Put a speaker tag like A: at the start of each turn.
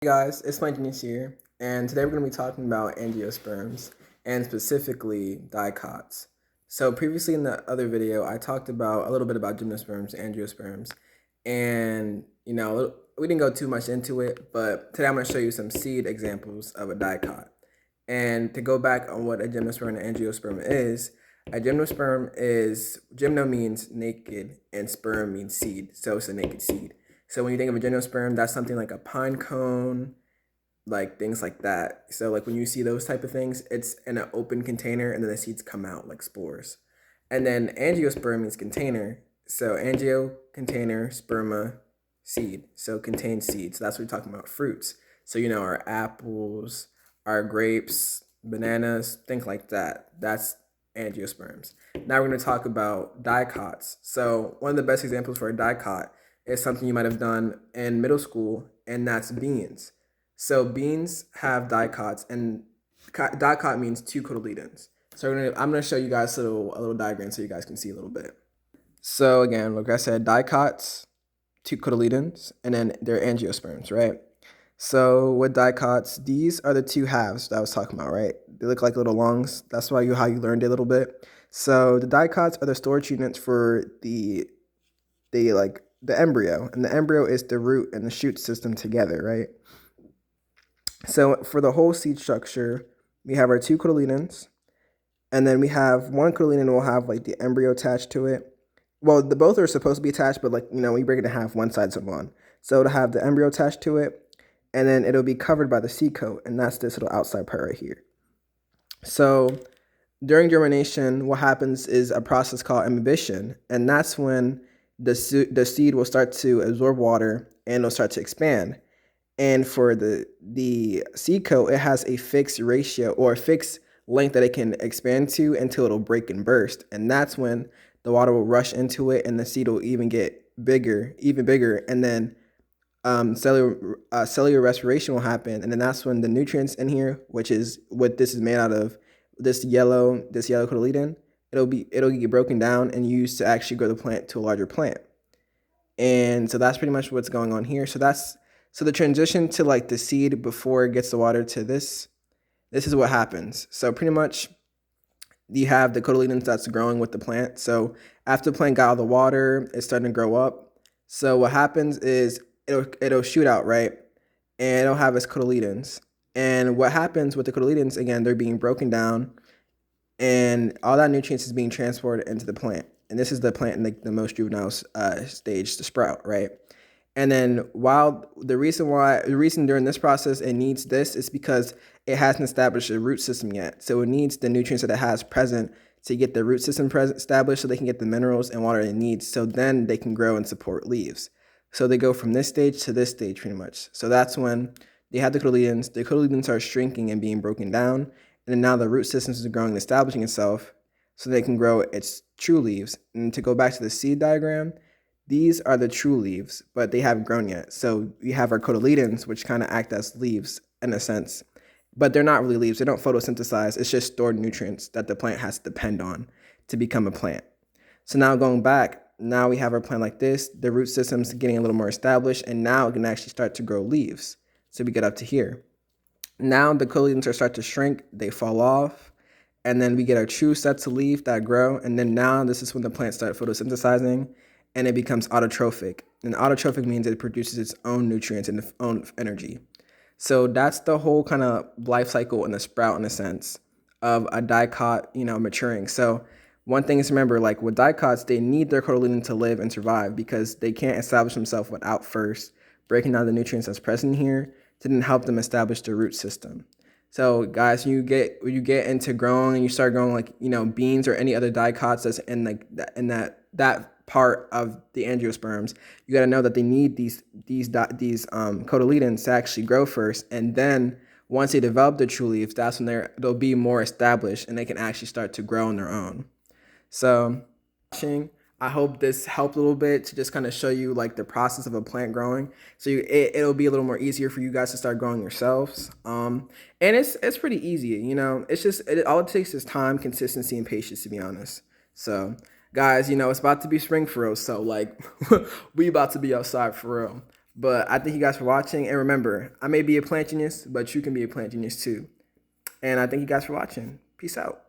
A: Hey guys, it's Mike Denise here, and today we're going to be talking about angiosperms and specifically dicots. So previously in the other video, I talked about a little bit about gymnosperms, angiosperms, and we didn't go too much into it, but today I'm going to show you some seed examples of a dicot. And to go back on what a gymnosperm and an angiosperm is, a gymnosperm is, gymno means naked and sperm means seed, so it's a naked seed. So when you think of a gymnosperm, that's something like a pine cone, like things like that. So like when you see those type of things, it's in an open container and then the seeds come out like spores. And then angiosperm means container. So angio, container, sperma, seed. So contains seeds. So that's what we're talking about, fruits. So our apples, our grapes, bananas, things like that. That's angiosperms. Now we're going to talk about dicots. So one of the best examples for a dicot is something you might have done in middle school, and that's beans. So beans have dicots, and dicot means two cotyledons. So I'm gonna show you guys a little diagram so you guys can see a little bit. So again, like I said, dicots, two cotyledons, and then they're angiosperms, right? So with dicots, these are the two halves that I was talking about, right? They look like little lungs. That's why how you learned it a little bit. So the dicots are the storage units for the embryo, and the embryo is the root and the shoot system together, right? So for the whole seed structure, we have our two cotyledons, and then we have one cotyledon will have like the embryo attached to it. Well, the both are supposed to be attached, but we break it in half, one side's one. So it'll have the embryo attached to it, and then it'll be covered by the seed coat, and that's this little outside part right here. So during germination, what happens is a process called imbibition, and that's when the seed will start to absorb water and it'll start to expand. And for the seed coat, it has a fixed ratio or a fixed length that it can expand to until it'll break and burst. And that's when the water will rush into it and the seed will even get bigger, even bigger. And then cellular respiration will happen. And then that's when the nutrients in here, which is what this is made out of, this yellow cotyledon, it'll get broken down and used to actually grow the plant to a larger plant. And so that's pretty much what's going on here. So the transition to like the seed before it gets the water to this is what happens. So pretty much you have the cotyledons that's growing with the plant. So after the plant got all the water, it's starting to grow up. So what happens is it'll shoot out, right? And it'll have its cotyledons. And what happens with the cotyledons, again, they're being broken down and all that nutrients is being transported into the plant. And this is the plant in the most juvenile stage to sprout, right? And then the reason during this process it needs this is because it hasn't established a root system yet. So it needs the nutrients that it has present to get the root system established so they can get the minerals and water it needs. So then they can grow and support leaves. So they go from this stage to this stage pretty much. So that's when they have the cotyledons. The cotyledons are shrinking and being broken down. And then now the root system is growing and establishing itself so they can grow its true leaves. And to go back to the seed diagram, these are the true leaves, but they haven't grown yet. So we have our cotyledons, which kind of act as leaves in a sense, but they're not really leaves. They don't photosynthesize. It's just stored nutrients that the plant has to depend on to become a plant. So now going back, now we have our plant like this. The root system's getting a little more established, and now it can actually start to grow leaves. So we get up to here. Now the cotyledons are start to shrink. They fall off. And then we get our true sets of leaf that grow. And then now this is when the plant starts photosynthesizing and it becomes autotrophic. And autotrophic means it produces its own nutrients and its own energy. So that's the whole kind of life cycle in a sprout in a sense of a dicot, maturing. So one thing is to remember, like with dicots, they need their cotyledon to live and survive because they can't establish themselves without first breaking down the nutrients that's present here to then help them establish the root system. So guys, when you get into growing and you start growing like, beans or any other dicots that's in like that part of the angiosperms, you got to know that they need these cotyledons to actually grow first, and then once they develop the true leaves, that's when they'll be more established and they can actually start to grow on their own. So I hope this helped a little bit to just kind of show you like the process of a plant growing. So it'll be a little more easier for you guys to start growing yourselves. And it's pretty easy, it's just, all it takes is time, consistency, and patience, to be honest. So guys, it's about to be spring for real. So like we about to be outside for real. But I thank you guys for watching. And remember, I may be a plant genius, but you can be a plant genius too. And I thank you guys for watching. Peace out.